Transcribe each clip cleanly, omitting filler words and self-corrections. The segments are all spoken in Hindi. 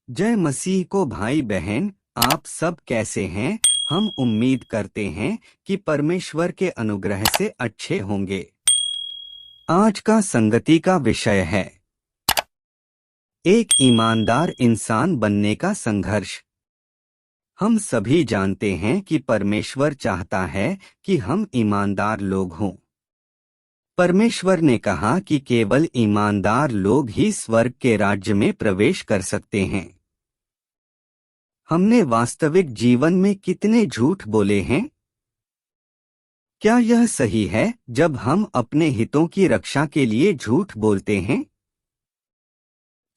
जय मसीह को भाई बहन, आप सब कैसे हैं। हम उम्मीद करते हैं कि परमेश्वर के अनुग्रह से अच्छे होंगे। आज का संगति का विषय है एक ईमानदार इंसान बनने का संघर्ष। हम सभी जानते हैं कि परमेश्वर चाहता है कि हम ईमानदार लोग हों। परमेश्वर ने कहा कि केवल ईमानदार लोग ही स्वर्ग के राज्य में प्रवेश कर सकते हैं। हमने वास्तविक जीवन में कितने झूठ बोले हैं? क्या यह सही है जब हम अपने हितों की रक्षा के लिए झूठ बोलते हैं?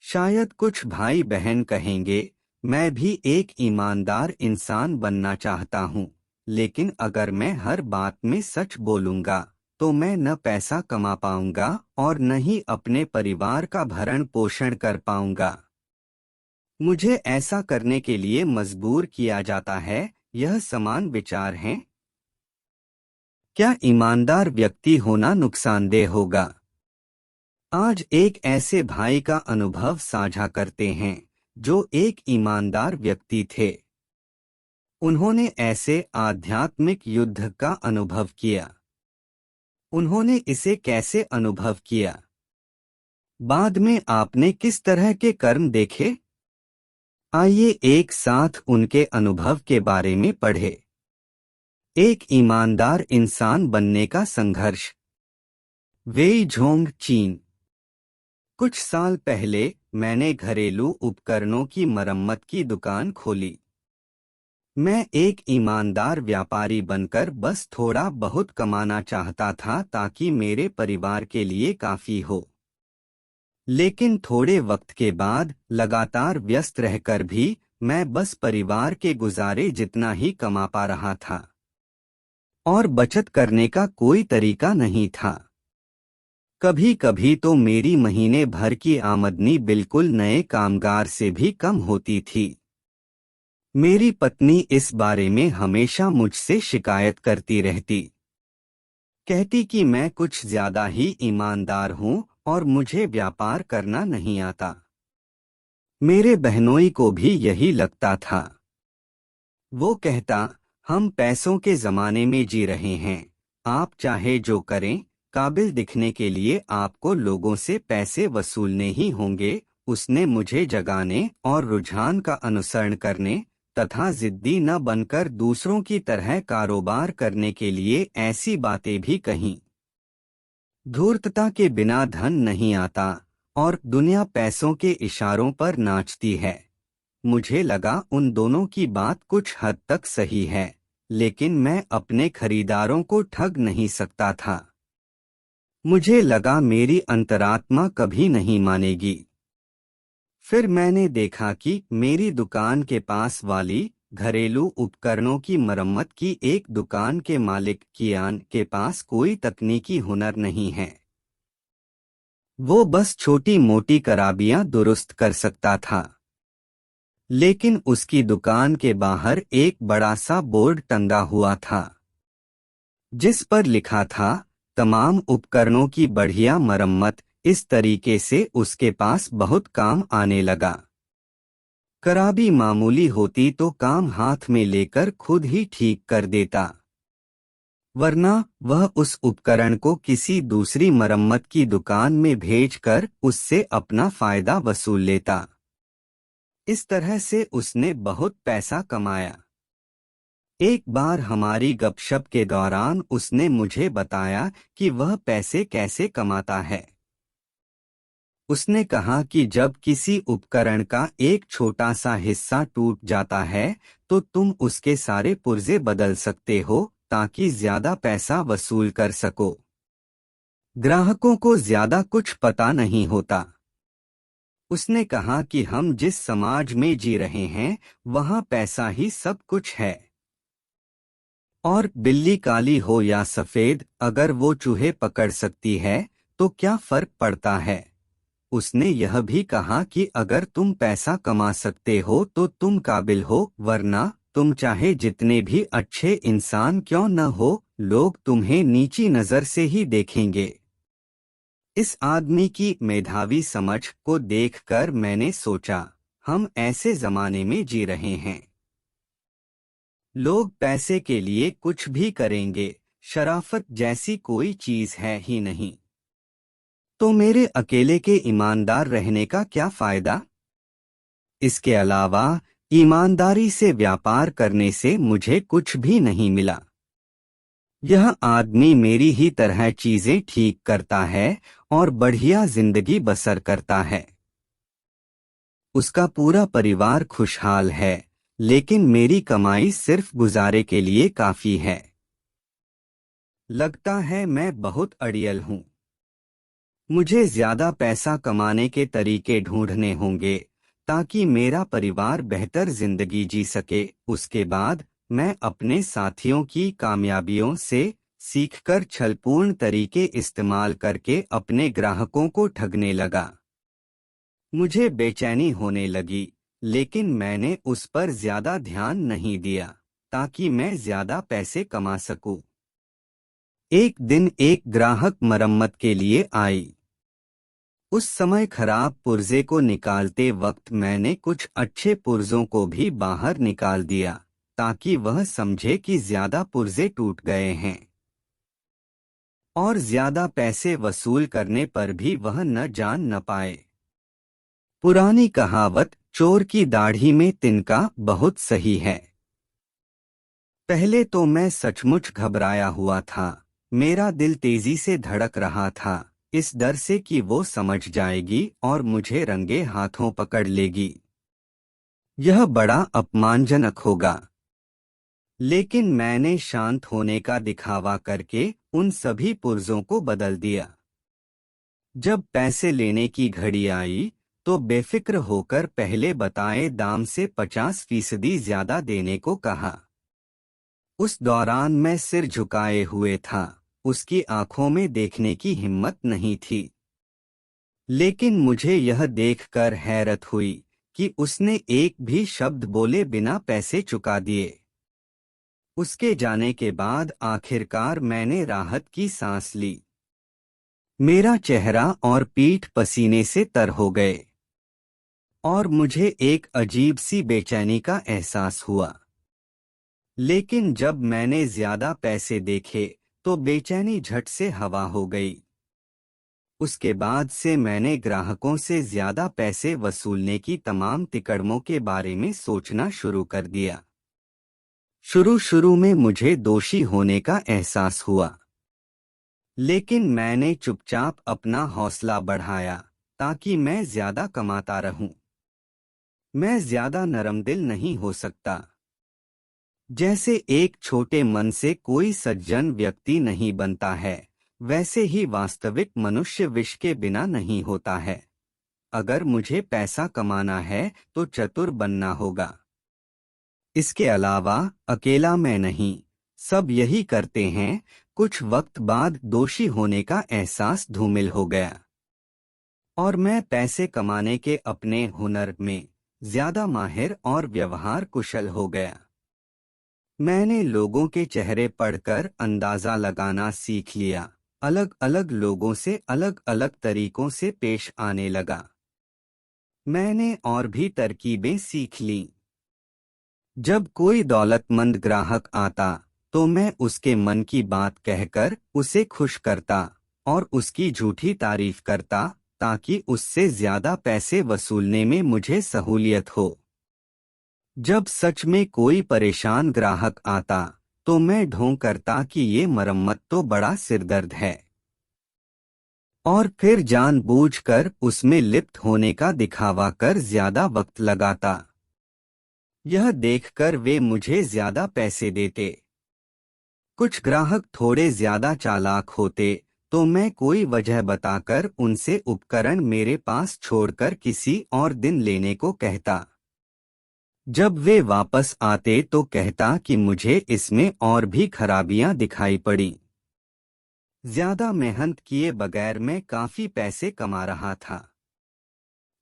शायद कुछ भाई बहन कहेंगे, मैं भी एक ईमानदार इंसान बनना चाहता हूँ, लेकिन अगर मैं हर बात में सच बोलूंगा तो मैं न पैसा कमा पाऊंगा और न ही अपने परिवार का भरण पोषण कर पाऊंगा। मुझे ऐसा करने के लिए मजबूर किया जाता है। यह समान विचार हैं। क्या ईमानदार व्यक्ति होना नुकसानदेह होगा? आज एक ऐसे भाई का अनुभव साझा करते हैं जो एक ईमानदार व्यक्ति थे। उन्होंने ऐसे आध्यात्मिक युद्ध का अनुभव किया। उन्होंने इसे कैसे अनुभव किया? बाद में आपने किस तरह के कर्म देखे? आइए एक साथ उनके अनुभव के बारे में पढ़े। एक ईमानदार इंसान बनने का संघर्ष। वेई झोंग, चीन। कुछ साल पहले मैंने घरेलू उपकरणों की मरम्मत की दुकान खोली। मैं एक ईमानदार व्यापारी बनकर बस थोड़ा बहुत कमाना चाहता था ताकि मेरे परिवार के लिए काफी हो। लेकिन थोड़े वक्त के बाद लगातार व्यस्त रहकर भी मैं बस परिवार के गुजारे जितना ही कमा पा रहा था और बचत करने का कोई तरीका नहीं था। कभी कभी तो मेरी महीने भर की आमदनी बिल्कुल नए कामगार से भी कम होती थी। मेरी पत्नी इस बारे में हमेशा मुझसे शिकायत करती रहती। कहती कि मैं कुछ ज्यादा ही ईमानदार हूँ और मुझे व्यापार करना नहीं आता। मेरे बहनोई को भी यही लगता था। वो कहता, हम पैसों के जमाने में जी रहे हैं, आप चाहे जो करें, काबिल दिखने के लिए आपको लोगों से पैसे वसूलने ही होंगे। उसने मुझे जगाने और रुझान का अनुसरण करने तथा जिद्दी न बनकर दूसरों की तरह कारोबार करने के लिए ऐसी बातें भी कहीं। धूर्तता के बिना धन नहीं आता और दुनिया पैसों के इशारों पर नाचती है। मुझे लगा उन दोनों की बात कुछ हद तक सही है, लेकिन मैं अपने खरीदारों को ठग नहीं सकता था। मुझे लगा मेरी अंतरात्मा कभी नहीं मानेगी। फिर मैंने देखा कि मेरी दुकान के पास वाली घरेलू उपकरणों की मरम्मत की एक दुकान के मालिक कियान के पास कोई तकनीकी हुनर नहीं है। वो बस छोटी मोटी खराबियां दुरुस्त कर सकता था। लेकिन उसकी दुकान के बाहर एक बड़ा सा बोर्ड टंगा हुआ था जिस पर लिखा था, तमाम उपकरणों की बढ़िया मरम्मत। इस तरीके से उसके पास बहुत काम आने लगा। खराबी मामूली होती तो काम हाथ में लेकर खुद ही ठीक कर देता, वरना वह उस उपकरण को किसी दूसरी मरम्मत की दुकान में भेजकर उससे अपना फायदा वसूल लेता। इस तरह से उसने बहुत पैसा कमाया। एक बार हमारी गपशप के दौरान उसने मुझे बताया कि वह पैसे कैसे कमाता है। उसने कहा कि जब किसी उपकरण का एक छोटा सा हिस्सा टूट जाता है तो तुम उसके सारे पुर्जे बदल सकते हो ताकि ज्यादा पैसा वसूल कर सको। ग्राहकों को ज्यादा कुछ पता नहीं होता। उसने कहा कि हम जिस समाज में जी रहे हैं वहाँ पैसा ही सब कुछ है। और बिल्ली काली हो या सफेद, अगर वो चूहे पकड़ सकती है तो क्या फर्क पड़ता है। उसने यह भी कहा कि अगर तुम पैसा कमा सकते हो तो तुम काबिल हो, वरना तुम चाहे जितने भी अच्छे इंसान क्यों न हो, लोग तुम्हें नीची नजर से ही देखेंगे। इस आदमी की मेधावी समझ को देखकर मैंने सोचा, हम ऐसे जमाने में जी रहे हैं। लोग पैसे के लिए कुछ भी करेंगे, शराफत जैसी कोई चीज है ही नहीं। तो मेरे अकेले के ईमानदार रहने का क्या फायदा? इसके अलावा ईमानदारी से व्यापार करने से मुझे कुछ भी नहीं मिला। यह आदमी मेरी ही तरह चीजें ठीक करता है और बढ़िया जिंदगी बसर करता है। उसका पूरा परिवार खुशहाल है, लेकिन मेरी कमाई सिर्फ गुजारे के लिए काफी है। लगता है मैं बहुत अड़ियल हूँ। मुझे ज्यादा पैसा कमाने के तरीके ढूंढने होंगे ताकि मेरा परिवार बेहतर जिंदगी जी सके। उसके बाद मैं अपने साथियों की कामयाबियों से सीखकर छलपूर्ण तरीके इस्तेमाल करके अपने ग्राहकों को ठगने लगा। मुझे बेचैनी होने लगी, लेकिन मैंने उस पर ज्यादा ध्यान नहीं दिया ताकि मैं ज्यादा पैसे कमा सकूं। एक दिन एक ग्राहक मरम्मत के लिए आई। उस समय खराब पुर्जे को निकालते वक्त मैंने कुछ अच्छे पुर्जों को भी बाहर निकाल दिया ताकि वह समझे कि ज्यादा पुर्जे टूट गए हैं। और ज्यादा पैसे वसूल करने पर भी वह न जान न पाए। पुरानी कहावत चोर की दाढ़ी में तिनका बहुत सही है। पहले तो मैं सचमुच घबराया हुआ था। मेरा दिल तेजी से धड़क रहा था, इस डर से कि वो समझ जाएगी और मुझे रंगे हाथों पकड़ लेगी। यह बड़ा अपमानजनक होगा। लेकिन मैंने शांत होने का दिखावा करके उन सभी पुर्जों को बदल दिया। जब पैसे लेने की घड़ी आई तो बेफिक्र होकर पहले बताए दाम से 50% ज्यादा देने को कहा। उस दौरान मैं सिर झुकाए हुए था, उसकी आंखों में देखने की हिम्मत नहीं थी। लेकिन मुझे यह देखकर हैरत हुई कि उसने एक भी शब्द बोले बिना पैसे चुका दिए। उसके जाने के बाद आखिरकार मैंने राहत की सांस ली। मेरा चेहरा और पीठ पसीने से तर हो गए और मुझे एक अजीब सी बेचैनी का एहसास हुआ। लेकिन जब मैंने ज्यादा पैसे देखे तो बेचैनी झट से हवा हो गई। उसके बाद से मैंने ग्राहकों से ज्यादा पैसे वसूलने की तमाम तिकड़मों के बारे में सोचना शुरू कर दिया। शुरू शुरू में मुझे दोषी होने का एहसास हुआ, लेकिन मैंने चुपचाप अपना हौसला बढ़ाया ताकि मैं ज्यादा कमाता रहूं। मैं ज्यादा नरमदिल नहीं हो सकता। जैसे एक छोटे मन से कोई सज्जन व्यक्ति नहीं बनता है, वैसे ही वास्तविक मनुष्य विष के बिना नहीं होता है। अगर मुझे पैसा कमाना है तो चतुर बनना होगा। इसके अलावा अकेला मैं नहीं, सब यही करते हैं। कुछ वक्त बाद दोषी होने का एहसास धूमिल हो गया और मैं पैसे कमाने के अपने हुनर में ज्यादा माहिर और व्यवहार कुशल हो गया। मैंने लोगों के चेहरे पढ़कर अंदाजा लगाना सीख लिया, अलग अलग लोगों से अलग अलग तरीकों से पेश आने लगा। मैंने और भी तरकीबें सीख लीं। जब कोई दौलतमंद ग्राहक आता तो मैं उसके मन की बात कहकर उसे खुश करता और उसकी झूठी तारीफ करता ताकि उससे ज्यादा पैसे वसूलने में मुझे सहूलियत हो। जब सच में कोई परेशान ग्राहक आता तो मैं ढोंग करता कि ये मरम्मत तो बड़ा सिरदर्द है, और फिर जानबूझकर उसमें लिप्त होने का दिखावा कर ज्यादा वक्त लगाता। यह देखकर वे मुझे ज्यादा पैसे देते। कुछ ग्राहक थोड़े ज्यादा चालाक होते तो मैं कोई वजह बताकर उनसे उपकरण मेरे पास छोड़कर किसी और दिन लेने को कहता। जब वे वापस आते तो कहता कि मुझे इसमें और भी खराबियां दिखाई पड़ी। ज्यादा मेहनत किए बगैर मैं काफी पैसे कमा रहा था,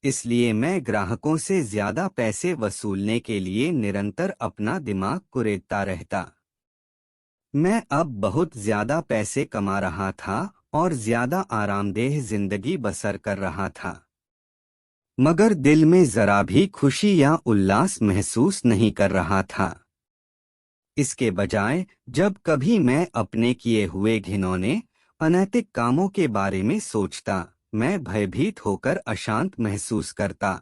इसलिए मैं ग्राहकों से ज्यादा पैसे वसूलने के लिए निरंतर अपना दिमाग कुरेदता रहता। मैं अब बहुत ज्यादा पैसे कमा रहा था और ज्यादा आरामदेह जिंदगी बसर कर रहा था। मगर दिल में जरा भी खुशी या उल्लास महसूस नहीं कर रहा था। इसके बजाय जब कभी मैं अपने किए हुए घिनौने अनैतिक कामों के बारे में सोचता, मैं भयभीत होकर अशांत महसूस करता।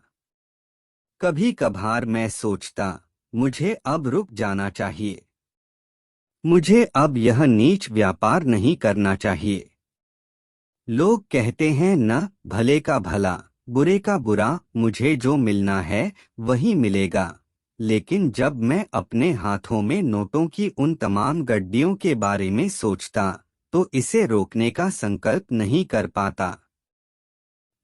कभी कभार मैं सोचता, मुझे अब रुक जाना चाहिए। मुझे अब यह नीच व्यापार नहीं करना चाहिए। लोग कहते हैं न, भले का भला बुरे का बुरा, मुझे जो मिलना है वही मिलेगा। लेकिन जब मैं अपने हाथों में नोटों की उन तमाम गड्डियों के बारे में सोचता, तो इसे रोकने का संकल्प नहीं कर पाता।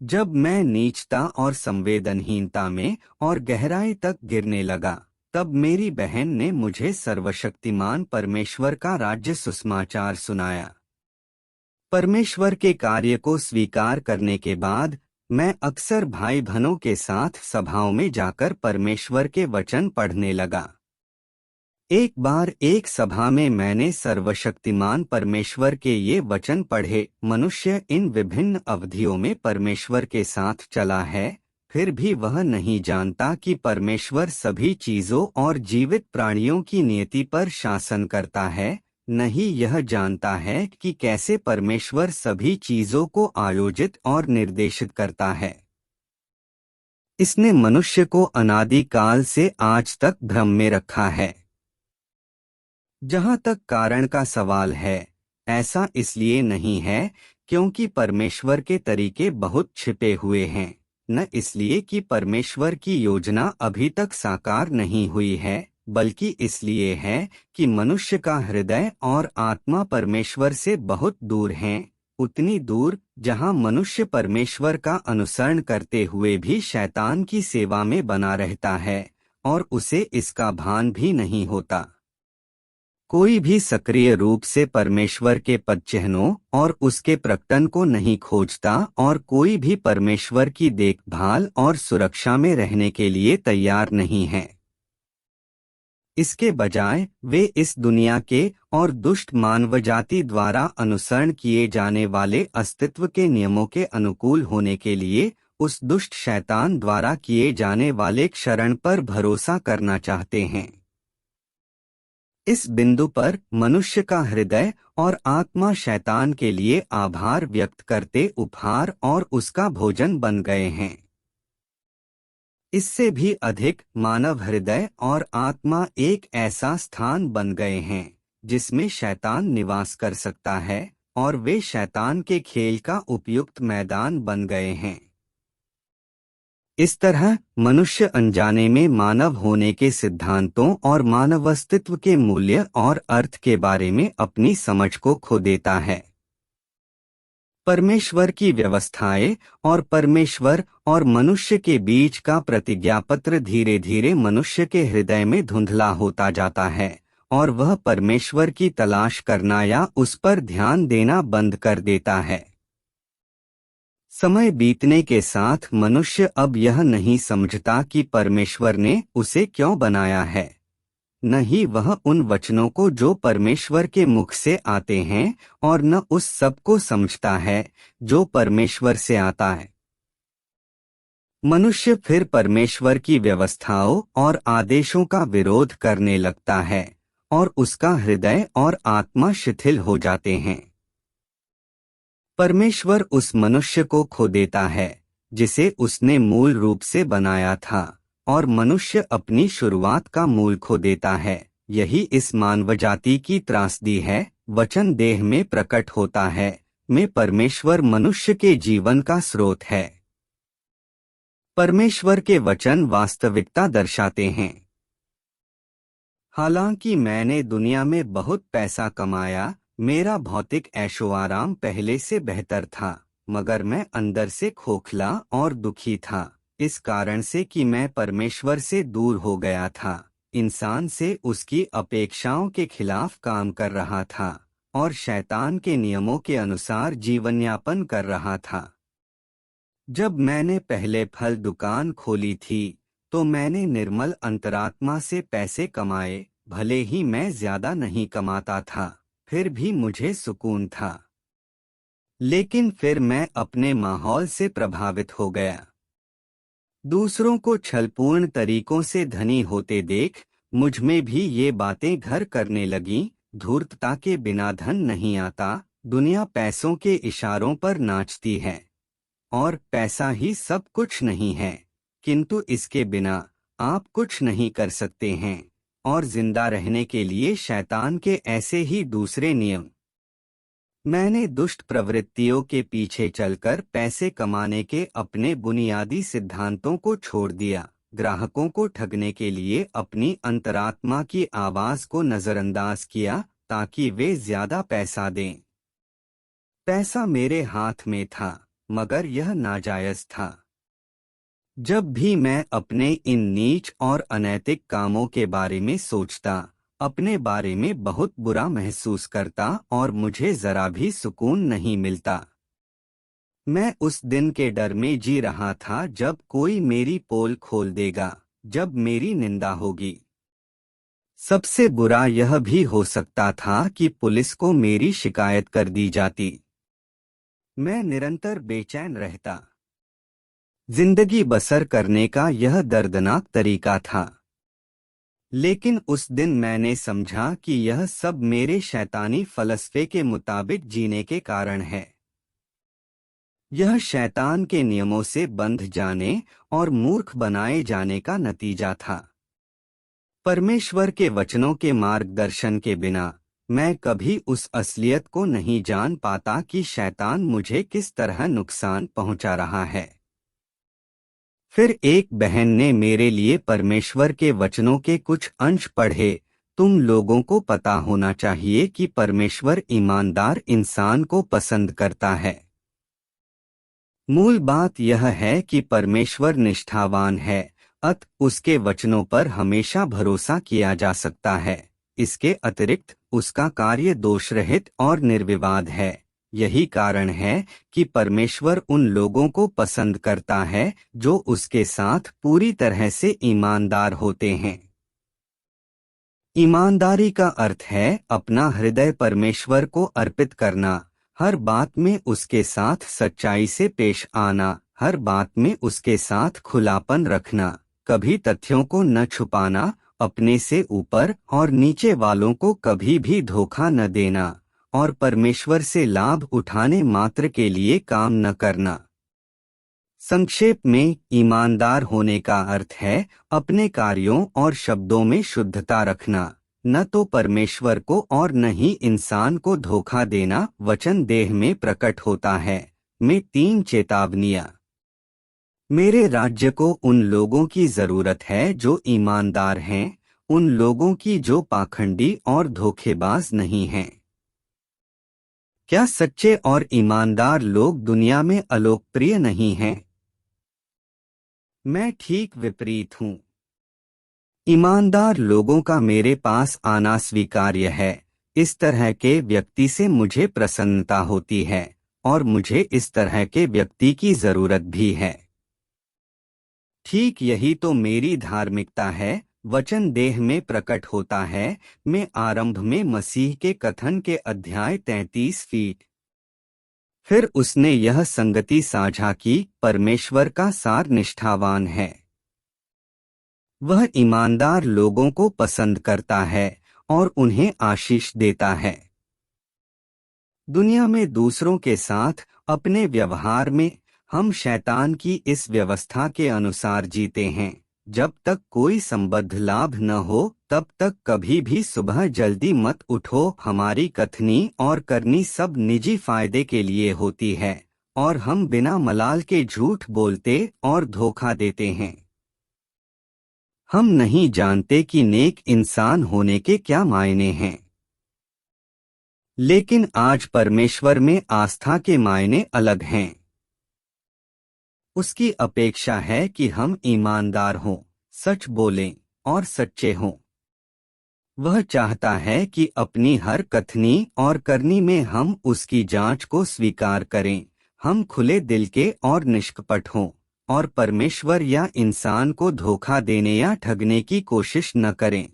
जब मैं नीचता और संवेदनहीनता में और गहराई तक गिरने लगा, तब मेरी बहन ने मुझे सर्वशक्तिमान परमेश्वर का राज्य सुसमाचार सुनाया। परमेश्वर के कार्य को स्वीकार करने के बाद मैं अक्सर भाई बहनों के साथ सभाओं में जाकर परमेश्वर के वचन पढ़ने लगा। एक बार एक सभा में मैंने सर्वशक्तिमान परमेश्वर के ये वचन पढ़े, मनुष्य इन विभिन्न अवधियों में परमेश्वर के साथ चला है, फिर भी वह नहीं जानता कि परमेश्वर सभी चीजों और जीवित प्राणियों की नियति पर शासन करता है, नहीं यह जानता है कि कैसे परमेश्वर सभी चीजों को आयोजित और निर्देशित करता है। इसने मनुष्य को अनादिकाल से आज तक भ्रम में रखा है। जहाँ तक कारण का सवाल है, ऐसा इसलिए नहीं है क्योंकि परमेश्वर के तरीके बहुत छिपे हुए हैं, न इसलिए कि परमेश्वर की योजना अभी तक साकार नहीं हुई है, बल्कि इसलिए है कि मनुष्य का हृदय और आत्मा परमेश्वर से बहुत दूर हैं, उतनी दूर जहाँ मनुष्य परमेश्वर का अनुसरण करते हुए भी शैतान की सेवा में बना रहता है और उसे इसका भान भी नहीं होता। कोई भी सक्रिय रूप से परमेश्वर के पदचिह्नों और उसके प्रकटन को नहीं खोजता और कोई भी परमेश्वर की देखभाल और सुरक्षा में रहने के लिए तैयार नहीं है। इसके बजाय वे इस दुनिया के और दुष्ट मानवजाति द्वारा अनुसरण किए जाने वाले अस्तित्व के नियमों के अनुकूल होने के लिए उस दुष्ट शैतान द्वारा किए जाने वाले क्षरण पर भरोसा करना चाहते हैं। इस बिंदु पर मनुष्य का हृदय और आत्मा शैतान के लिए आभार व्यक्त करते उपहार और उसका भोजन बन गए हैं। इससे भी अधिक मानव हृदय और आत्मा एक ऐसा स्थान बन गए हैं जिसमें शैतान निवास कर सकता है और वे शैतान के खेल का उपयुक्त मैदान बन गए हैं। इस तरह मनुष्य अनजाने में मानव होने के सिद्धांतों और मानव अस्तित्व के मूल्य और अर्थ के बारे में अपनी समझ को खो देता है। परमेश्वर की व्यवस्थाएं और परमेश्वर और मनुष्य के बीच का प्रतिज्ञापत्र धीरे धीरे मनुष्य के हृदय में धुंधला होता जाता है और वह परमेश्वर की तलाश करना या उस पर ध्यान देना बंद कर देता है। समय बीतने के साथ मनुष्य अब यह नहीं समझता कि परमेश्वर ने उसे क्यों बनाया है, न ही वह उन वचनों को जो परमेश्वर के मुख से आते हैं और न उस सब को समझता है जो परमेश्वर से आता है। मनुष्य फिर परमेश्वर की व्यवस्थाओं और आदेशों का विरोध करने लगता है और उसका हृदय और आत्मा शिथिल हो जाते हैं। परमेश्वर उस मनुष्य को खो देता है जिसे उसने मूल रूप से बनाया था और मनुष्य अपनी शुरुआत का मूल खो देता है। यही इस मानवजाति की त्रासदी है। वचन देह में प्रकट होता है में परमेश्वर मनुष्य के जीवन का स्रोत है। परमेश्वर के वचन वास्तविकता दर्शाते हैं। हालांकि मैंने दुनिया में बहुत पैसा कमाया, मेरा भौतिक ऐशो आराम पहले से बेहतर था, मगर मैं अंदर से खोखला और दुखी था, इस कारण से कि मैं परमेश्वर से दूर हो गया था, इंसान से उसकी अपेक्षाओं के खिलाफ काम कर रहा था और शैतान के नियमों के अनुसार जीवन यापन कर रहा था। जब मैंने पहले फल दुकान खोली थी तो मैंने निर्मल अंतरात्मा से पैसे कमाए। भले ही मैं ज्यादा नहीं कमाता था, फिर भी मुझे सुकून था। लेकिन फिर मैं अपने माहौल से प्रभावित हो गया। दूसरों को छलपूर्ण तरीकों से धनी होते देख मुझ में भी ये बातें घर करने लगीं। धूर्तता के बिना धन नहीं आता, दुनिया पैसों के इशारों पर नाचती है और पैसा ही सब कुछ नहीं है, किंतु इसके बिना आप कुछ नहीं कर सकते हैं। और जिंदा रहने के लिए शैतान के ऐसे ही दूसरे नियम। मैंने दुष्ट प्रवृत्तियों के पीछे चलकर पैसे कमाने के अपने बुनियादी सिद्धांतों को छोड़ दिया। ग्राहकों को ठगने के लिए अपनी अंतरात्मा की आवाज को नजरअंदाज किया ताकि वे ज्यादा पैसा दें। पैसा मेरे हाथ में था, मगर यह नाजायज था। जब भी मैं अपने इन नीच और अनैतिक कामों के बारे में सोचता, अपने बारे में बहुत बुरा महसूस करता और मुझे जरा भी सुकून नहीं मिलता। मैं उस दिन के डर में जी रहा था जब कोई मेरी पोल खोल देगा, जब मेरी निंदा होगी। सबसे बुरा यह भी हो सकता था कि पुलिस को मेरी शिकायत कर दी जाती। मैं निरंतर बेचैन रहता। जिंदगी बसर करने का यह दर्दनाक तरीका था। लेकिन उस दिन मैंने समझा कि यह सब मेरे शैतानी फलसफे के मुताबिक जीने के कारण है। यह शैतान के नियमों से बंध जाने और मूर्ख बनाए जाने का नतीजा था। परमेश्वर के वचनों के मार्गदर्शन के बिना मैं कभी उस असलियत को नहीं जान पाता कि शैतान मुझे किस तरह नुकसान पहुंचा रहा है। फिर एक बहन ने मेरे लिए परमेश्वर के वचनों के कुछ अंश पढ़े। तुम लोगों को पता होना चाहिए कि परमेश्वर ईमानदार इंसान को पसंद करता है। मूल बात यह है कि परमेश्वर निष्ठावान है, अतः उसके वचनों पर हमेशा भरोसा किया जा सकता है। इसके अतिरिक्त उसका कार्य दोषरहित और निर्विवाद है। यही कारण है कि परमेश्वर उन लोगों को पसंद करता है जो उसके साथ पूरी तरह से ईमानदार होते हैं। ईमानदारी का अर्थ है अपना हृदय परमेश्वर को अर्पित करना, हर बात में उसके साथ सच्चाई से पेश आना, हर बात में उसके साथ खुलापन रखना, कभी तथ्यों को न छुपाना, अपने से ऊपर और नीचे वालों को कभी भी धोखा न देना और परमेश्वर से लाभ उठाने मात्र के लिए काम न करना। संक्षेप में, ईमानदार होने का अर्थ है अपने कार्यों और शब्दों में शुद्धता रखना, न तो परमेश्वर को और न ही इंसान को धोखा देना। वचन देह में प्रकट होता है में 3 चेतावनियां। मेरे राज्य को उन लोगों की जरूरत है जो ईमानदार हैं, उन लोगों की जो पाखंडी और धोखेबाज नहीं हैं। क्या सच्चे और ईमानदार लोग दुनिया में अलोकप्रिय नहीं हैं? मैं ठीक विपरीत हूँ। ईमानदार लोगों का मेरे पास आना स्वीकार्य है। इस तरह के व्यक्ति से मुझे प्रसन्नता होती है और मुझे इस तरह के व्यक्ति की जरूरत भी है। ठीक यही तो मेरी धार्मिकता है। वचन देह में प्रकट होता है में आरंभ में मसीह के कथन के अध्याय 33 फीट। फिर उसने यह संगति साझा की, परमेश्वर का सार निष्ठावान है। वह ईमानदार लोगों को पसंद करता है और उन्हें आशीष देता है। दुनिया में दूसरों के साथ अपने व्यवहार में हम शैतान की इस व्यवस्था के अनुसार जीते हैं। जब तक कोई संबद्ध लाभ न हो तब तक कभी भी सुबह जल्दी मत उठो। हमारी कथनी और करनी सब निजी फायदे के लिए होती है और हम बिना मलाल के झूठ बोलते और धोखा देते हैं। हम नहीं जानते कि नेक इंसान होने के क्या मायने हैं, लेकिन आज परमेश्वर में आस्था के मायने अलग हैं। उसकी अपेक्षा है कि हम ईमानदार हों, सच बोलें और सच्चे हों। वह चाहता है कि अपनी हर कथनी और करनी में हम उसकी जांच को स्वीकार करें। हम खुले दिल के और निष्कपट हों और परमेश्वर या इंसान को धोखा देने या ठगने की कोशिश न करें।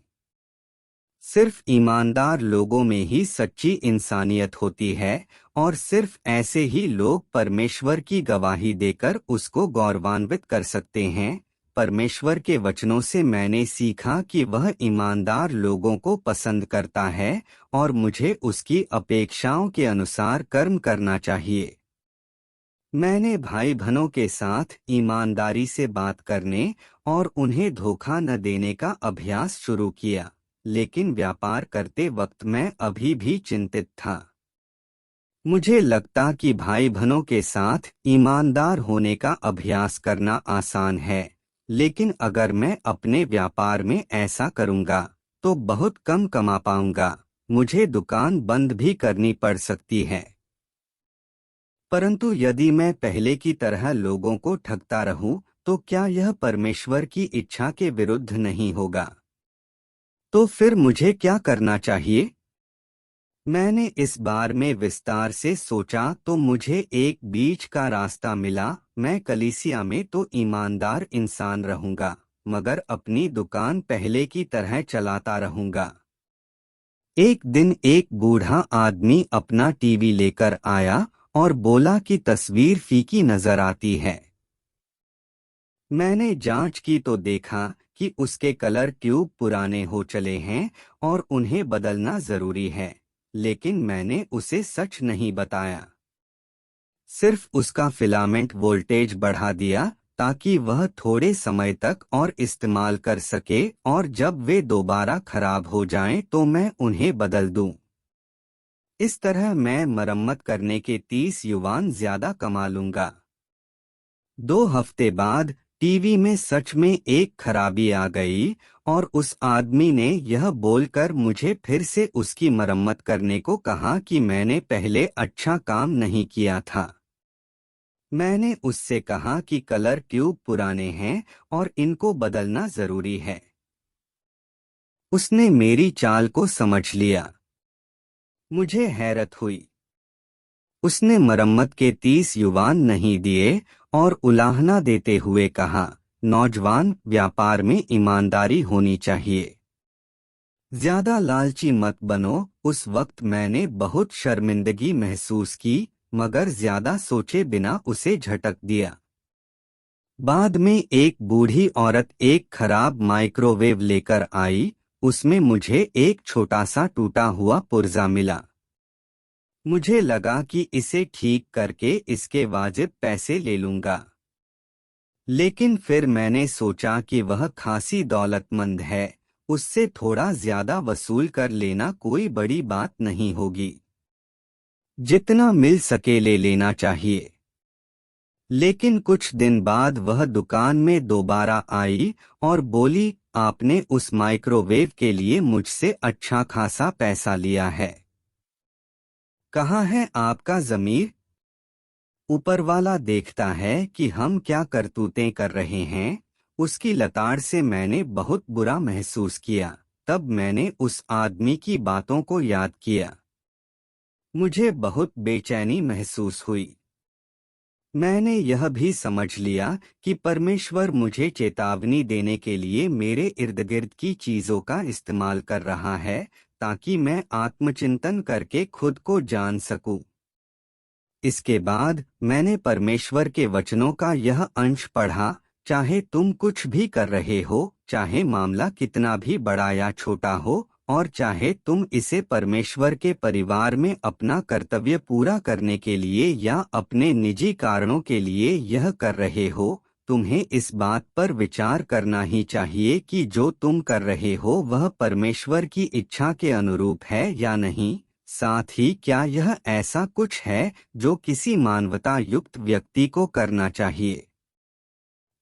सिर्फ ईमानदार लोगों में ही सच्ची इंसानियत होती है और सिर्फ ऐसे ही लोग परमेश्वर की गवाही देकर उसको गौरवान्वित कर सकते हैं। परमेश्वर के वचनों से मैंने सीखा कि वह ईमानदार लोगों को पसंद करता है और मुझे उसकी अपेक्षाओं के अनुसार कर्म करना चाहिए। मैंने भाई बहनों के साथ ईमानदारी से बात करने और उन्हें धोखा न देने का अभ्यास शुरू किया, लेकिन व्यापार करते वक्त मैं अभी भी चिंतित था। मुझे लगता कि भाई बहनों के साथ ईमानदार होने का अभ्यास करना आसान है, लेकिन अगर मैं अपने व्यापार में ऐसा करूंगा तो बहुत कम कमा पाऊंगा। मुझे दुकान बंद भी करनी पड़ सकती है। परंतु यदि मैं पहले की तरह लोगों को ठगता रहूं, तो क्या यह परमेश्वर की इच्छा के विरुद्ध नहीं होगा? तो फिर मुझे क्या करना चाहिए? मैंने इस बार में विस्तार से सोचा तो मुझे एक बीच का रास्ता मिला। मैं कलीसिया में तो ईमानदार इंसान रहूंगा, मगर अपनी दुकान पहले की तरह चलाता रहूंगा। एक दिन एक बूढ़ा आदमी अपना टीवी लेकर आया और बोला कि तस्वीर फीकी नजर आती है। मैंने जांच की तो देखा कि उसके कलर ट्यूब पुराने हो चले हैं और उन्हें बदलना जरूरी है, लेकिन मैंने उसे सच नहीं बताया। सिर्फ उसका फिलामेंट वोल्टेज बढ़ा दिया ताकि वह थोड़े समय तक और इस्तेमाल कर सके और जब वे दोबारा खराब हो जाएं तो मैं उन्हें बदल दूं। इस तरह मैं मरम्मत करने के 30 युवान ज्यादा कमा लूंगा। 2 हफ्ते बाद टीवी में सच में एक खराबी आ गई और उस आदमी ने यह बोलकर मुझे फिर से उसकी मरम्मत करने को कहा कि मैंने पहले अच्छा काम नहीं किया था। मैंने उससे कहा कि कलर ट्यूब पुराने हैं और इनको बदलना जरूरी है। उसने मेरी चाल को समझ लिया। मुझे हैरत हुई। उसने मरम्मत के 30 युवान नहीं दिए और उलाहना देते हुए कहा, नौजवान, व्यापार में ईमानदारी होनी चाहिए। ज्यादा लालची मत बनो। उस वक्त मैंने बहुत शर्मिंदगी महसूस की, मगर ज्यादा सोचे बिना उसे झटक दिया। बाद में एक बूढ़ी औरत एक खराब माइक्रोवेव लेकर आई। उसमें मुझे एक छोटा सा टूटा हुआ पुर्जा मिला। मुझे लगा कि इसे ठीक करके इसके वाजिब पैसे ले लूंगा, लेकिन फिर मैंने सोचा कि वह खासी दौलतमंद है, उससे थोड़ा ज्यादा वसूल कर लेना कोई बड़ी बात नहीं होगी। जितना मिल सके ले लेना चाहिए। लेकिन कुछ दिन बाद वह दुकान में दोबारा आई और बोली, आपने उस माइक्रोवेव के लिए मुझसे अच्छा खासा पैसा लिया है। कहाँ है आपका ज़मीर? ऊपर वाला देखता है कि हम क्या करतूतें कर रहे हैं। उसकी लताड़ से मैंने बहुत बुरा महसूस किया। तब मैंने उस आदमी की बातों को याद किया। मुझे बहुत बेचैनी महसूस हुई। मैंने यह भी समझ लिया कि परमेश्वर मुझे चेतावनी देने के लिए मेरे इर्द गिर्द की चीजों का इस्तेमाल कर रहा है, ताकि मैं आत्मचिंतन करके खुद को जान सकूं। इसके बाद मैंने परमेश्वर के वचनों का यह अंश पढ़ा, चाहे तुम कुछ भी कर रहे हो, चाहे मामला कितना भी बड़ा या छोटा हो, और चाहे तुम इसे परमेश्वर के परिवार में अपना कर्तव्य पूरा करने के लिए या अपने निजी कारणों के लिए यह कर रहे हो, तुम्हें इस बात पर विचार करना ही चाहिए कि जो तुम कर रहे हो वह परमेश्वर की इच्छा के अनुरूप है या नहीं। साथ ही क्या यह ऐसा कुछ है जो किसी मानवता युक्त व्यक्ति को करना चाहिए।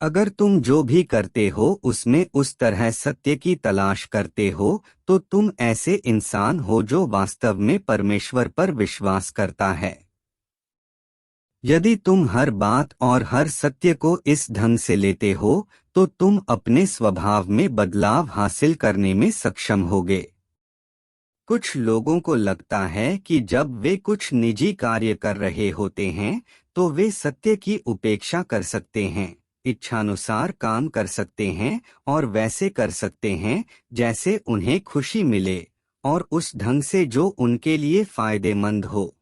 अगर तुम जो भी करते हो उसमें उस तरह सत्य की तलाश करते हो, तो तुम ऐसे इंसान हो जो वास्तव में परमेश्वर पर विश्वास करता है। यदि तुम हर बात और हर सत्य को इस ढंग से लेते हो, तो तुम अपने स्वभाव में बदलाव हासिल करने में सक्षम होगे। कुछ लोगों को लगता है कि जब वे कुछ निजी कार्य कर रहे होते हैं, तो वे सत्य की उपेक्षा कर सकते हैं, इच्छानुसार काम कर सकते हैं और वैसे कर सकते हैं जैसे उन्हें खुशी मिले, और उस ढंग से जो उनके लिए फायदेमंद हो।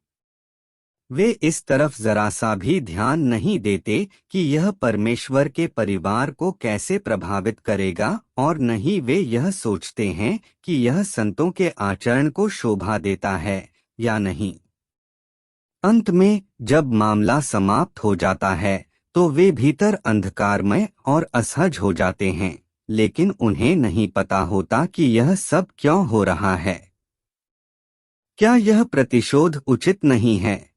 वे इस तरफ जरा सा भी ध्यान नहीं देते कि यह परमेश्वर के परिवार को कैसे प्रभावित करेगा, और न ही वे यह सोचते हैं कि यह संतों के आचरण को शोभा देता है या नहीं। अंत में जब मामला समाप्त हो जाता है तो वे भीतर अंधकारमय और असहज हो जाते हैं, लेकिन उन्हें नहीं पता होता कि यह सब क्यों हो रहा है। क्या यह प्रतिशोध उचित नहीं है?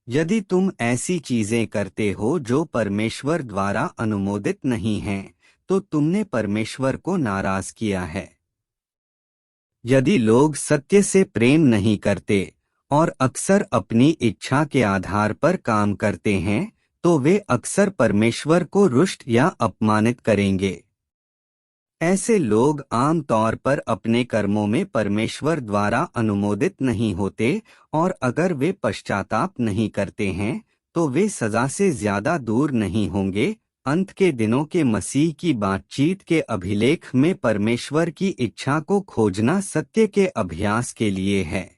यदि तुम ऐसी चीजें करते हो जो परमेश्वर द्वारा अनुमोदित नहीं हैं, तो तुमने परमेश्वर को नाराज किया है। यदि लोग सत्य से प्रेम नहीं करते और अक्सर अपनी इच्छा के आधार पर काम करते हैं, तो वे अक्सर परमेश्वर को रुष्ट या अपमानित करेंगे। ऐसे लोग आम तौर पर अपने कर्मों में परमेश्वर द्वारा अनुमोदित नहीं होते, और अगर वे पश्चाताप नहीं करते हैं तो वे सजा से ज्यादा दूर नहीं होंगे। अंत के दिनों के मसीह की बातचीत के अभिलेख में परमेश्वर की इच्छा को खोजना सत्य के अभ्यास के लिए है।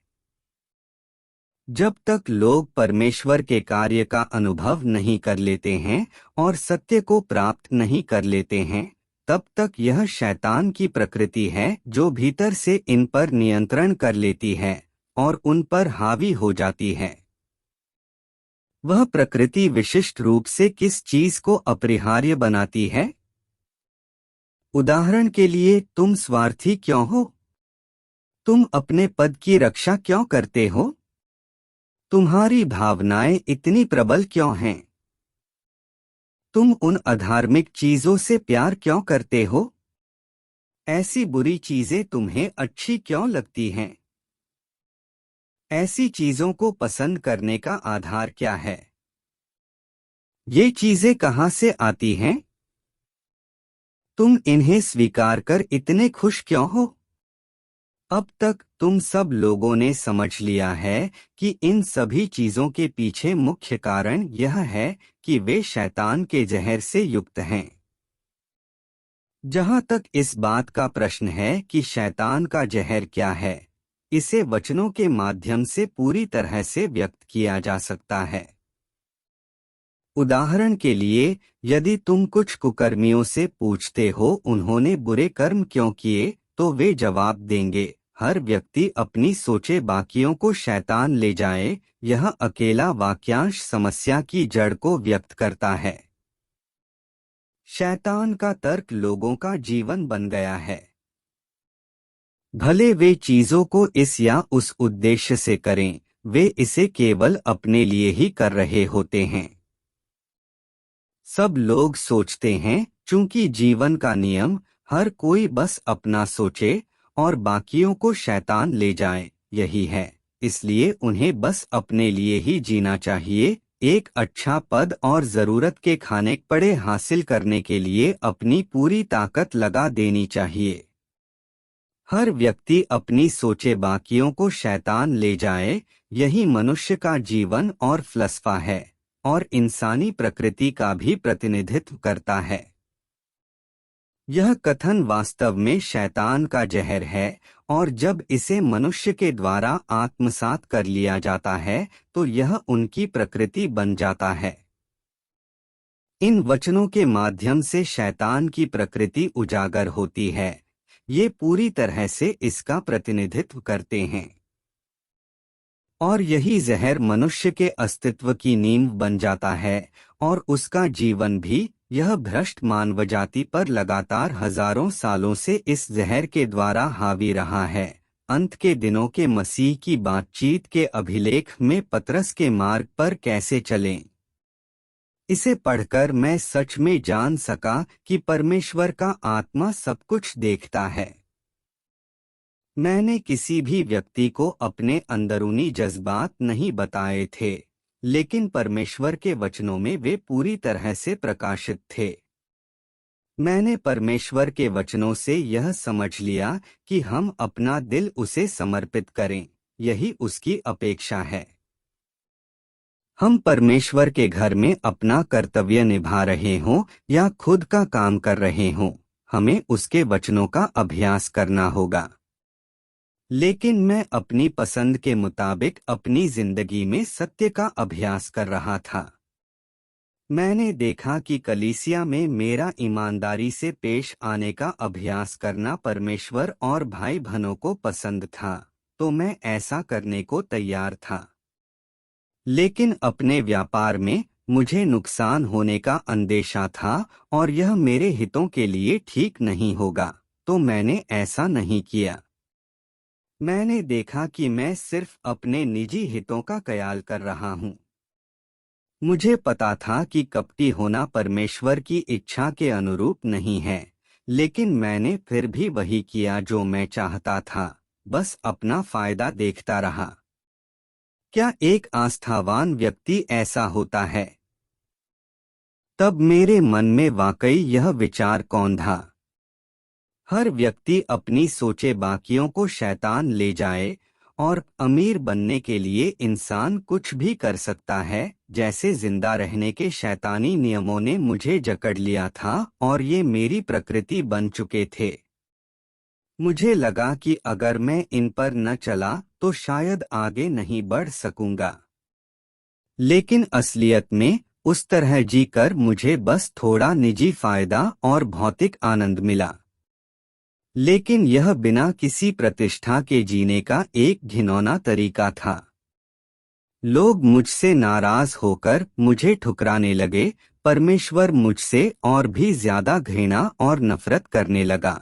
जब तक लोग परमेश्वर के कार्य का अनुभव नहीं कर लेते हैं और सत्य को प्राप्त नहीं कर लेते हैं, तब तक यह शैतान की प्रकृति है जो भीतर से इन पर नियंत्रण कर लेती है और उन पर हावी हो जाती है। वह प्रकृति विशिष्ट रूप से किस चीज को अपरिहार्य बनाती है? उदाहरण के लिए, तुम स्वार्थी क्यों हो? तुम अपने पद की रक्षा क्यों करते हो? तुम्हारी भावनाएं इतनी प्रबल क्यों हैं? तुम उन अधार्मिक चीजों से प्यार क्यों करते हो? ऐसी बुरी चीजें तुम्हें अच्छी क्यों लगती हैं? ऐसी चीजों को पसंद करने का आधार क्या है? ये चीजें कहां से आती हैं? तुम इन्हें स्वीकार कर इतने खुश क्यों हो? अब तक तुम सब लोगों ने समझ लिया है कि इन सभी चीजों के पीछे मुख्य कारण यह है कि वे शैतान के जहर से युक्त हैं। जहां तक इस बात का प्रश्न है कि शैतान का जहर क्या है, इसे वचनों के माध्यम से पूरी तरह से व्यक्त किया जा सकता है। उदाहरण के लिए, यदि तुम कुछ कुकर्मियों से पूछते हो उन्होंने बुरे कर्म क्यों किए, तो वे जवाब देंगे, हर व्यक्ति अपनी सोचे बाकियों को शैतान ले जाए। यह अकेला वाक्यांश समस्या की जड़ को व्यक्त करता है। शैतान का तर्क लोगों का जीवन बन गया है। भले वे चीजों को इस या उस उद्देश्य से करें, वे इसे केवल अपने लिए ही कर रहे होते हैं। सब लोग सोचते हैं, चूंकि जीवन का नियम हर कोई बस अपना सोचे और बाकियों को शैतान ले जाए यही है, इसलिए उन्हें बस अपने लिए ही जीना चाहिए। एक अच्छा पद और जरूरत के खाने पड़े हासिल करने के लिए अपनी पूरी ताकत लगा देनी चाहिए। हर व्यक्ति अपनी सोचे बाकियों को शैतान ले जाए, यही मनुष्य का जीवन और फलसफा है, और इंसानी प्रकृति का भी प्रतिनिधित्व करता है। यह कथन वास्तव में शैतान का जहर है, और जब इसे मनुष्य के द्वारा आत्मसात कर लिया जाता है तो यह उनकी प्रकृति बन जाता है। इन वचनों के माध्यम से शैतान की प्रकृति उजागर होती है। ये पूरी तरह से इसका प्रतिनिधित्व करते हैं, और यही जहर मनुष्य के अस्तित्व की नींव बन जाता है, और उसका जीवन भी। यह भ्रष्ट मानव जाति पर लगातार हजारों सालों से इस जहर के द्वारा हावी रहा है। अंत के दिनों के मसीह की बातचीत के अभिलेख में पतरस के मार्ग पर कैसे चलें, इसे पढ़कर मैं सच में जान सका कि परमेश्वर का आत्मा सब कुछ देखता है। मैंने किसी भी व्यक्ति को अपने अंदरूनी जज्बात नहीं बताए थे, लेकिन परमेश्वर के वचनों में वे पूरी तरह से प्रकाशित थे। मैंने परमेश्वर के वचनों से यह समझ लिया कि हम अपना दिल उसे समर्पित करें, यही उसकी अपेक्षा है। हम परमेश्वर के घर में अपना कर्तव्य निभा रहे हों या खुद का काम कर रहे हों, हमें उसके वचनों का अभ्यास करना होगा। लेकिन मैं अपनी पसंद के मुताबिक अपनी जिंदगी में सत्य का अभ्यास कर रहा था। मैंने देखा कि कलीसिया में मेरा ईमानदारी से पेश आने का अभ्यास करना परमेश्वर और भाई बहनों को पसंद था, तो मैं ऐसा करने को तैयार था। लेकिन अपने व्यापार में मुझे नुकसान होने का अंदेशा था और यह मेरे हितों के लिए ठीक नहीं होगा, तो मैंने ऐसा नहीं किया। मैंने देखा कि मैं सिर्फ अपने निजी हितों का ख्याल कर रहा हूँ। मुझे पता था कि कपटी होना परमेश्वर की इच्छा के अनुरूप नहीं है, लेकिन मैंने फिर भी वही किया जो मैं चाहता था, बस अपना फायदा देखता रहा। क्या एक आस्थावान व्यक्ति ऐसा होता है? तब मेरे मन में वाकई यह विचार कौन था? हर व्यक्ति अपनी सोचे बाकियों को शैतान ले जाए, और अमीर बनने के लिए इंसान कुछ भी कर सकता है, जैसे जिंदा रहने के शैतानी नियमों ने मुझे जकड़ लिया था और ये मेरी प्रकृति बन चुके थे। मुझे लगा कि अगर मैं इन पर न चला तो शायद आगे नहीं बढ़ सकूंगा। लेकिन असलियत में उस तरह जीकर मुझे बस थोड़ा निजी फायदा और भौतिक आनंद मिला। लेकिन यह बिना किसी प्रतिष्ठा के जीने का एक घिनौना तरीका था। लोग मुझसे नाराज होकर मुझे ठुकराने लगे, परमेश्वर मुझसे और भी ज्यादा घृणा और नफरत करने लगा।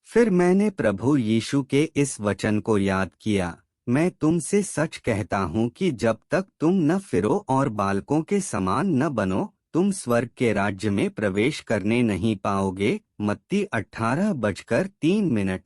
फिर मैंने प्रभु यीशु के इस वचन को याद किया, मैं तुमसे सच कहता हूँ कि जब तक तुम न फिरो और बालकों के समान न बनो, तुम स्वर्ग के राज्य में प्रवेश करने नहीं पाओगे। मत्ती 18:03।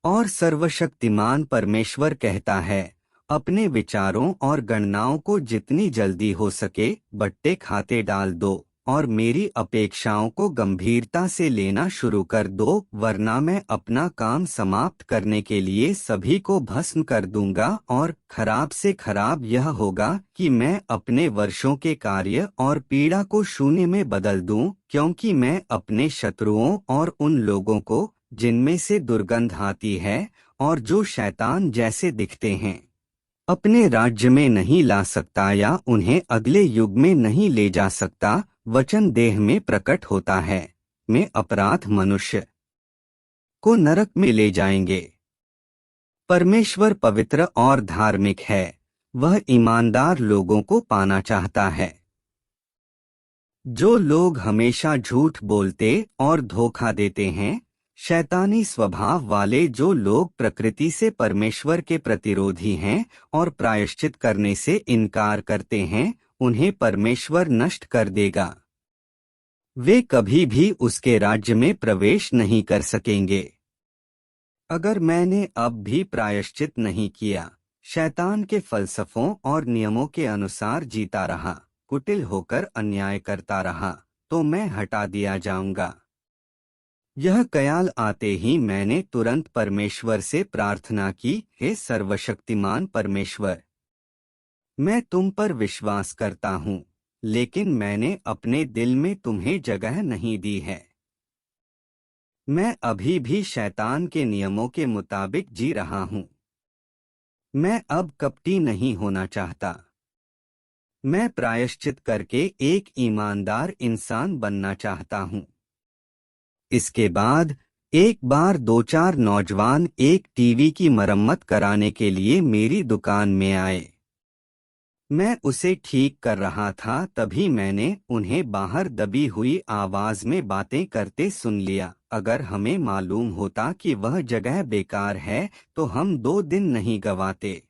और सर्वशक्तिमान परमेश्वर कहता है, अपने विचारों और गणनाओं को जितनी जल्दी हो सके बट्टे खाते डाल दो और मेरी अपेक्षाओं को गंभीरता से लेना शुरू कर दो, वरना मैं अपना काम समाप्त करने के लिए सभी को भस्म कर दूंगा। और खराब से खराब यह होगा कि मैं अपने वर्षों के कार्य और पीड़ा को शून्य में बदल दूं, क्योंकि मैं अपने शत्रुओं और उन लोगों को जिनमें से दुर्गंध आती है और जो शैतान जैसे दिखते हैं, अपने राज्य में नहीं ला सकता या उन्हें अगले युग में नहीं ले जा सकता। वचन देह में प्रकट होता है, में अपराध मनुष्य को नरक में ले जाएंगे। परमेश्वर पवित्र और धार्मिक है, वह ईमानदार लोगों को पाना चाहता है। जो लोग हमेशा झूठ बोलते और धोखा देते हैं, शैतानी स्वभाव वाले जो लोग प्रकृति से परमेश्वर के प्रतिरोधी हैं और प्रायश्चित करने से इनकार करते हैं, उन्हें परमेश्वर नष्ट कर देगा। वे कभी भी उसके राज्य में प्रवेश नहीं कर सकेंगे। अगर मैंने अब भी प्रायश्चित नहीं किया, शैतान के फलसफों और नियमों के अनुसार जीता रहा, कुटिल होकर अन्याय करता रहा, तो मैं हटा दिया जाऊंगा। यह ख्याल आते ही मैंने तुरंत परमेश्वर से प्रार्थना की, हे सर्वशक्तिमान परमेश्वर, मैं तुम पर विश्वास करता हूँ, लेकिन मैंने अपने दिल में तुम्हें जगह नहीं दी है। मैं अभी भी शैतान के नियमों के मुताबिक जी रहा हूँ। मैं अब कपटी नहीं होना चाहता। मैं प्रायश्चित करके एक ईमानदार इंसान बनना चाहता हूँ। इसके बाद एक बार 2-4 नौजवान एक टीवी की मरम्मत कराने के लिए मेरी दुकान में आए। मैं उसे ठीक कर रहा था, तभी मैंने उन्हें बाहर दबी हुई आवाज में बातें करते सुन लिया। अगर हमें मालूम होता कि वह जगह बेकार है तो हम 2 दिन नहीं गवाते।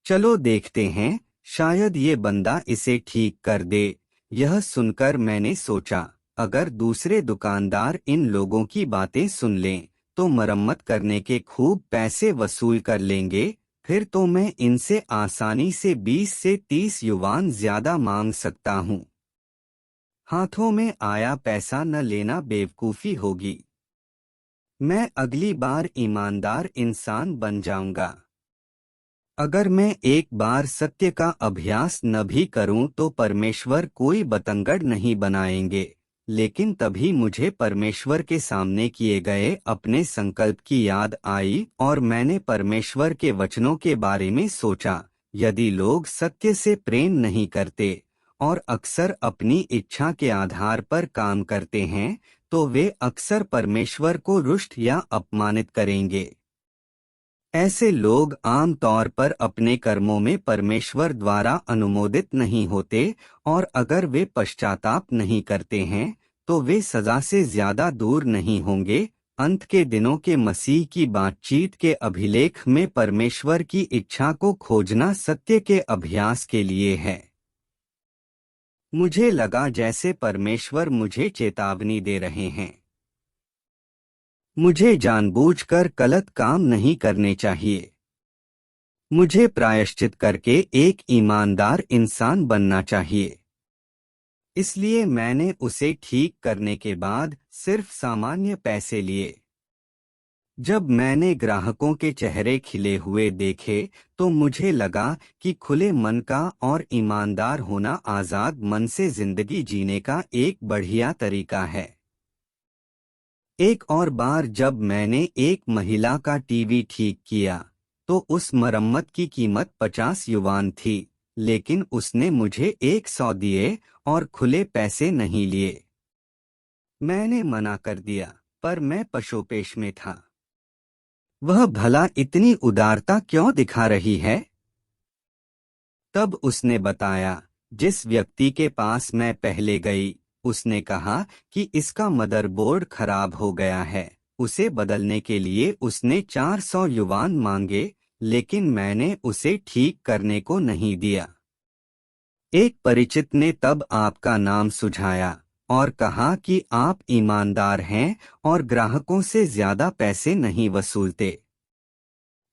चलो देखते हैं, शायद ये बंदा इसे ठीक कर दे। यह सुनकर मैंने सोचा, अगर दूसरे दुकानदार इन लोगों की बातें सुन लें तो मरम्मत करने के खूब पैसे वसूल कर लेंगे। फिर तो मैं इनसे आसानी से 20 से 30 युवान ज्यादा मांग सकता हूँ। हाथों में आया पैसा न लेना बेवकूफी होगी। मैं अगली बार ईमानदार इंसान बन जाऊंगा। अगर मैं एक बार सत्य का अभ्यास न भी करूं तो परमेश्वर कोई बतंगड़ नहीं बनाएंगे। लेकिन तभी मुझे परमेश्वर के सामने किए गए अपने संकल्प की याद आई और मैंने परमेश्वर के वचनों के बारे में सोचा। यदि लोग सत्य से प्रेम नहीं करते और अक्सर अपनी इच्छा के आधार पर काम करते हैं, तो वे अक्सर परमेश्वर को रुष्ट या अपमानित करेंगे। ऐसे लोग आम तौर पर अपने कर्मों में परमेश्वर द्वारा अनुमोदित नहीं होते और अगर वे पश्चाताप नहीं करते हैं तो वे सजा से ज्यादा दूर नहीं होंगे। अंत के दिनों के मसीह की बातचीत के अभिलेख में परमेश्वर की इच्छा को खोजना सत्य के अभ्यास के लिए है। मुझे लगा जैसे परमेश्वर मुझे चेतावनी दे रहे हैं। मुझे जानबूझकर गलत काम नहीं करने चाहिए। मुझे प्रायश्चित करके एक ईमानदार इंसान बनना चाहिए। इसलिए मैंने उसे ठीक करने के बाद सिर्फ सामान्य पैसे लिए। जब मैंने ग्राहकों के चेहरे खिले हुए देखे तो मुझे लगा कि खुले मन का और ईमानदार होना आजाद मन से जिंदगी जीने का एक बढ़िया तरीका है। एक और बार जब मैंने एक महिला का टीवी ठीक किया तो उस मरम्मत की कीमत 50 युवान थी, लेकिन उसने मुझे 100 दिए और खुले पैसे नहीं लिए। मैंने मना कर दिया, पर मैं पशोपेश में था। वह भला इतनी उदारता क्यों दिखा रही है? तब उसने बताया, जिस व्यक्ति के पास मैं पहले गई, उसने कहा कि इसका मदरबोर्ड खराब हो गया है। उसे बदलने के लिए उसने 400 युवान मांगे, लेकिन मैंने उसे ठीक करने को नहीं दिया। एक परिचित ने तब आपका नाम सुझाया और कहा कि आप ईमानदार हैं और ग्राहकों से ज्यादा पैसे नहीं वसूलते।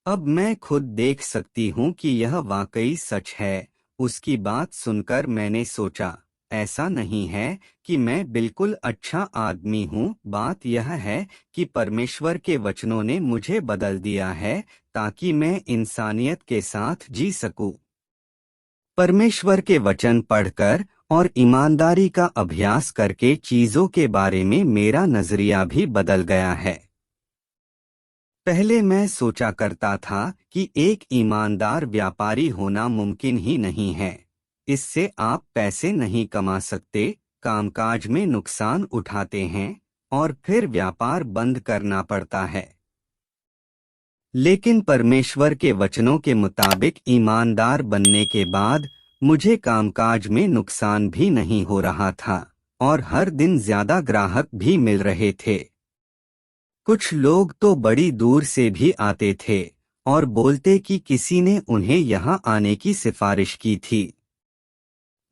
अब मैं खुद देख सकती हूँ कि यह वाकई सच है। उसकी बात सुनकर मैंने सोचा, ऐसा नहीं है कि मैं बिल्कुल अच्छा आदमी हूँ। बात यह है कि परमेश्वर के वचनों ने मुझे बदल दिया है ताकि मैं इंसानियत के साथ जी सकूं। परमेश्वर के वचन पढ़कर और ईमानदारी का अभ्यास करके चीजों के बारे में मेरा नजरिया भी बदल गया है। पहले मैं सोचा करता था कि एक ईमानदार व्यापारी होना मुमकिन ही नहीं है। इससे आप पैसे नहीं कमा सकते, कामकाज में नुकसान उठाते हैं और फिर व्यापार बंद करना पड़ता है। लेकिन परमेश्वर के वचनों के मुताबिक ईमानदार बनने के बाद मुझे कामकाज में नुकसान भी नहीं हो रहा था और हर दिन ज्यादा ग्राहक भी मिल रहे थे। कुछ लोग तो बड़ी दूर से भी आते थे और बोलते कि किसी ने उन्हें यहाँ आने की सिफारिश की थी।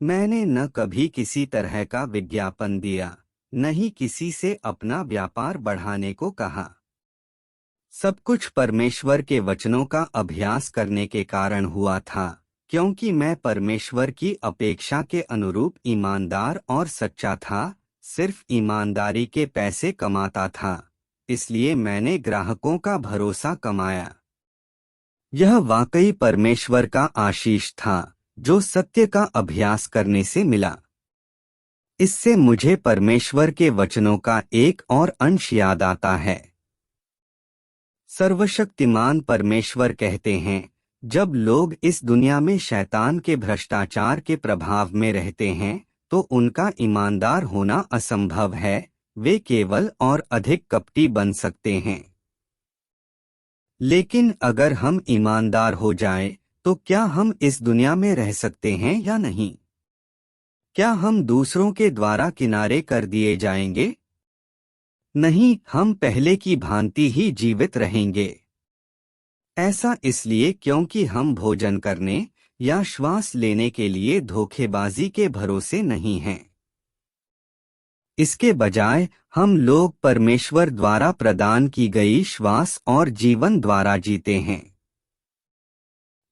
मैंने न कभी किसी तरह का विज्ञापन दिया, न ही किसी से अपना व्यापार बढ़ाने को कहा। सब कुछ परमेश्वर के वचनों का अभ्यास करने के कारण हुआ था, क्योंकि मैं परमेश्वर की अपेक्षा के अनुरूप ईमानदार और सच्चा था। सिर्फ ईमानदारी के पैसे कमाता था, इसलिए मैंने ग्राहकों का भरोसा कमाया। यह वाकई परमेश्वर का आशीष था जो सत्य का अभ्यास करने से मिला। इससे मुझे परमेश्वर के वचनों का एक और अंश याद आता है। सर्वशक्तिमान परमेश्वर कहते हैं, जब लोग इस दुनिया में शैतान के भ्रष्टाचार के प्रभाव में रहते हैं तो उनका ईमानदार होना असंभव है। वे केवल और अधिक कपटी बन सकते हैं। लेकिन अगर हम ईमानदार हो जाएं, तो क्या हम इस दुनिया में रह सकते हैं या नहीं? क्या हम दूसरों के द्वारा किनारे कर दिए जाएंगे? नहीं, हम पहले की भांति ही जीवित रहेंगे। ऐसा इसलिए क्योंकि हम भोजन करने या श्वास लेने के लिए धोखेबाजी के भरोसे नहीं हैं। इसके बजाय हम लोग परमेश्वर द्वारा प्रदान की गई श्वास और जीवन द्वारा जीते हैं।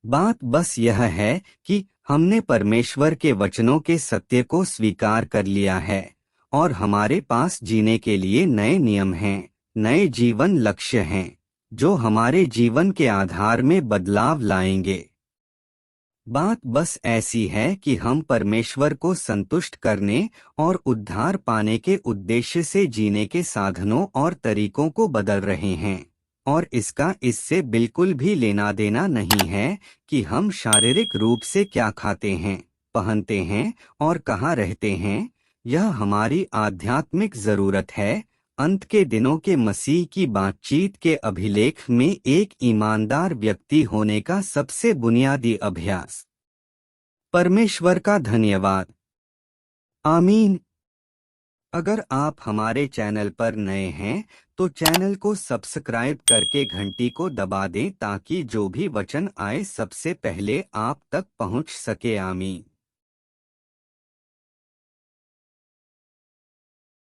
बात बस यह है कि हमने परमेश्वर के वचनों के सत्य को स्वीकार कर लिया है और हमारे पास जीने के लिए नए नियम हैं, नए जीवन लक्ष्य हैं, जो हमारे जीवन के आधार में बदलाव लाएंगे। बात बस ऐसी है कि हम परमेश्वर को संतुष्ट करने और उद्धार पाने के उद्देश्य से जीने के साधनों और तरीकों को बदल रहे हैं, और इसका इससे बिल्कुल भी लेना देना नहीं है कि हम शारीरिक रूप से क्या खाते हैं, पहनते हैं और कहाँ रहते हैं। यह हमारी आध्यात्मिक जरूरत है। अंत के दिनों के मसीह की बातचीत के अभिलेख में एक ईमानदार व्यक्ति होने का सबसे बुनियादी अभ्यास। परमेश्वर का धन्यवाद। आमीन। अगर आप हमारे चैनल पर नए हैं तो चैनल को सब्सक्राइब करके घंटी को दबा दें ताकि जो भी वचन आए सबसे पहले आप तक पहुंच सके। आमीन।